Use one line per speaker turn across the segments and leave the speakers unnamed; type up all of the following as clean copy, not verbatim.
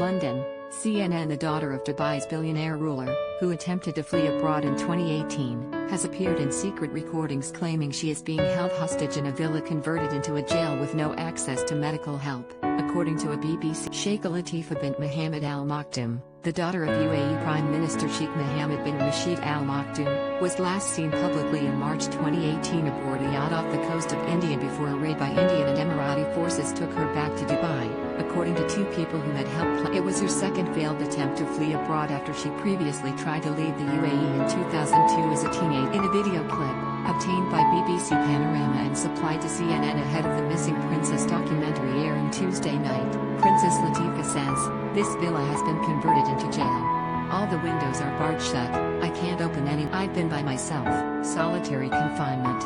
London, CNN. The daughter of Dubai's billionaire ruler, who attempted to flee abroad in 2018, has appeared in secret recordings claiming she is being held hostage in a villa converted into a jail with no access to medical help, according to a BBC. Sheikha Latifa bint Mohammed Al Maktoum, the daughter of UAE Prime Minister Sheikh Mohammed bin Rashid Al Maktoum, was last seen publicly in March 2018 aboard a yacht off the coast of India before a raid by Indian and Emirati forces took her back to Dubai, according to two people who had helped. It was her second failed attempt to flee abroad after she previously tried to leave the UAE in 2002 as a teenager. In a video clip, obtained by BBC Panorama and supplied to CNN ahead of the Missing Princess documentary airing Tuesday night, Princess Latifa says, "This villa has been converted into jail. All the windows are barred shut, I can't open any. I've been by myself, solitary confinement.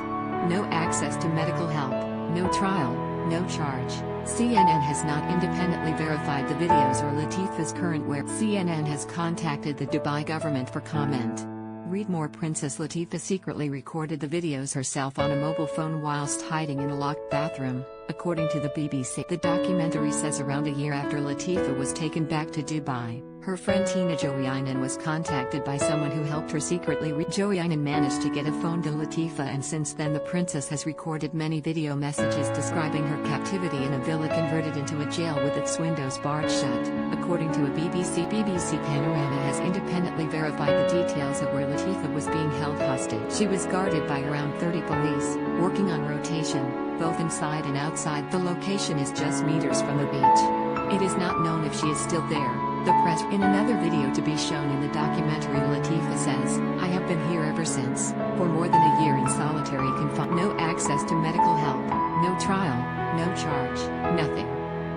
No access to medical help, no trial, no charge." CNN has not independently verified the videos or Latifa's current where. CNN has contacted the Dubai government for comment. Read more. Princess Latifa secretly recorded the videos herself on a mobile phone whilst hiding in a locked bathroom, according to the BBC. The documentary says around a year after Latifa was taken back to Dubai, her friend Tiina Jauhiainen was contacted by someone who helped her secretly. Jauhiainen managed to get a phone to Latifa, and since then the princess has recorded many video messages describing her captivity in a villa converted into a jail with its windows barred shut, according to a BBC. BBC Panorama has independently verified the details of where Latifa was being held hostage. She was guarded by around 30 police, working on rotation, both inside and outside. The location is just meters from the beach. It is not known if she is still there. The press. In another video to be shown in the documentary, Latifa says, "I have been here ever since, for more than a year in solitary confinement. No access to medical help, no trial, no charge, nothing.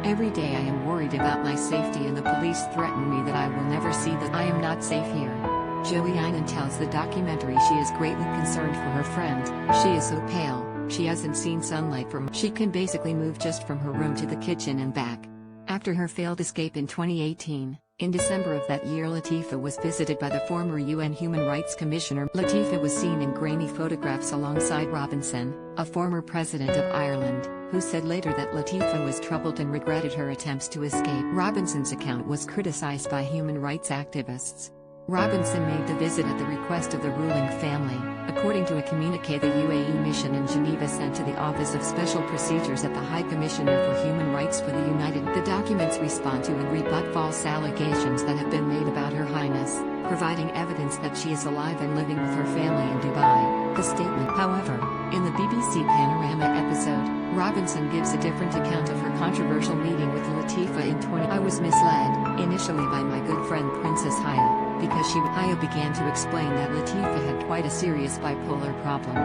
Every day I am worried about my safety and the police threaten me that I will never see that I am not safe here." Jauhiainen tells the documentary she is greatly concerned for her friend. She is so pale, she hasn't seen sunlight from. She can basically move just from her room to the kitchen and back. After her failed escape in 2018, in December of that year Latifa was visited by the former UN Human Rights Commissioner. Latifa was seen in grainy photographs alongside Robinson, a former president of Ireland, who said later that Latifa was troubled and regretted her attempts to escape. Robinson's account was criticized by human rights activists. Robinson made the visit at the request of the ruling family, according to a communiqué the UAE mission in Geneva sent to the Office of Special Procedures at the High Commissioner for Human Rights for the United. The documents respond to and rebut false allegations that have been made about Her Highness, providing evidence that she is alive and living with her family in Dubai. The statement, however, in the BBC Panorama episode, Robinson gives a different account of her controversial meeting with Latifa in 20. "I was misled, initially by my good friend Princess Haya, because Haya began to explain that Latifa had quite a serious bipolar problem.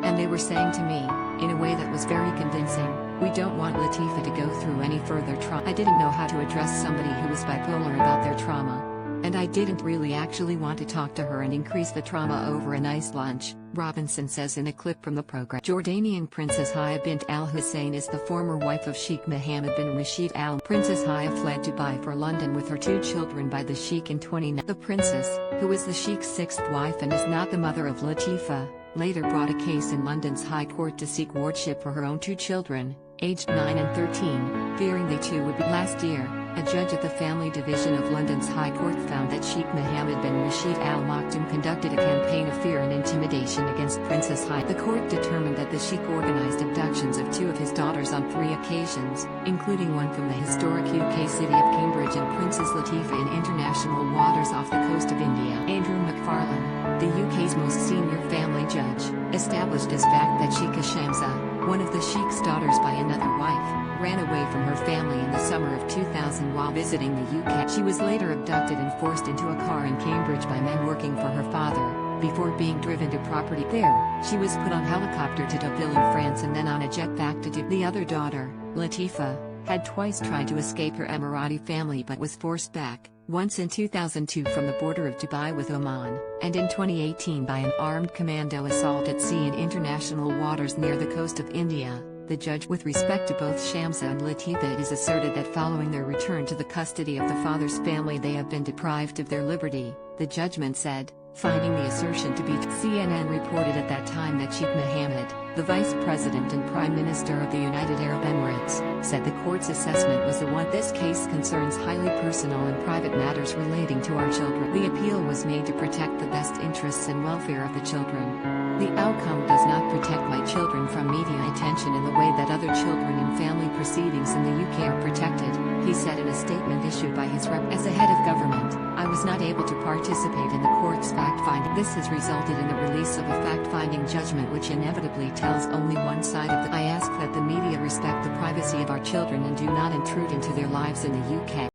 And they were saying to me, in a way that was very convincing, we don't want Latifa to go through any further trauma. I didn't know how to address somebody who was bipolar about their trauma. And I didn't really actually want to talk to her and increase the trauma over a nice lunch," Robinson says in a clip from the program. Jordanian Princess Haya bint Al Hussein is the former wife of Sheikh Mohammed bin Rashid Al. Princess Haya fled Dubai for London with her two children by the Sheikh in 2019. The princess, who is the Sheikh's sixth wife and is not the mother of Latifa, later brought a case in London's High Court to seek wardship for her own two children, aged 9 and 13, fearing they too would be. Last year, a judge at the Family Division of London's High Court found that Sheikh Mohammed bin Rashid Al Maktoum conducted a campaign of fear and intimidation against Princess Haya. The court determined that the Sheikh organized abductions of two of his daughters on 3 occasions, including one from the historic UK city of Cambridge and Princess Latifa in international waters off the coast of India. Andrew McFarlane, the UK's most senior family judge, established as fact that Sheikha Shamsa, one of the Sheikh's daughters by another wife, ran away from her family in the summer of 2000 while visiting the UK. She was later abducted and forced into a car in Cambridge by men working for her father, before being driven to property. There, she was put on helicopter to Deauville in France and then on a jet back to Dubai. The other daughter, Latifa, had twice tried to escape her Emirati family but was forced back, once in 2002 from the border of Dubai with Oman, and in 2018 by an armed commando assault at sea in international waters near the coast of India. The judge. With respect to both Shamsa and Latifa, it is asserted that following their return to the custody of the father's family they have been deprived of their liberty, the judgment said. finding the assertion to be true. CNN reported at that time that Sheikh Mohammed, the Vice President and Prime Minister of the United Arab Emirates, said the court's assessment was the one. This case concerns highly personal and private matters relating to our children. The appeal was made to protect the best interests and welfare of the children. The outcome does not protect my children from media attention in the way that other children in family proceedings in the UK are protected, he said in a statement issued by his rep. As a head of government, I was not able to participate in the court's fact-finding. This has resulted in the release of a fact-finding judgment which inevitably tells only one side of the. I ask that the media respect the privacy of our children and do not intrude into their lives in the UK.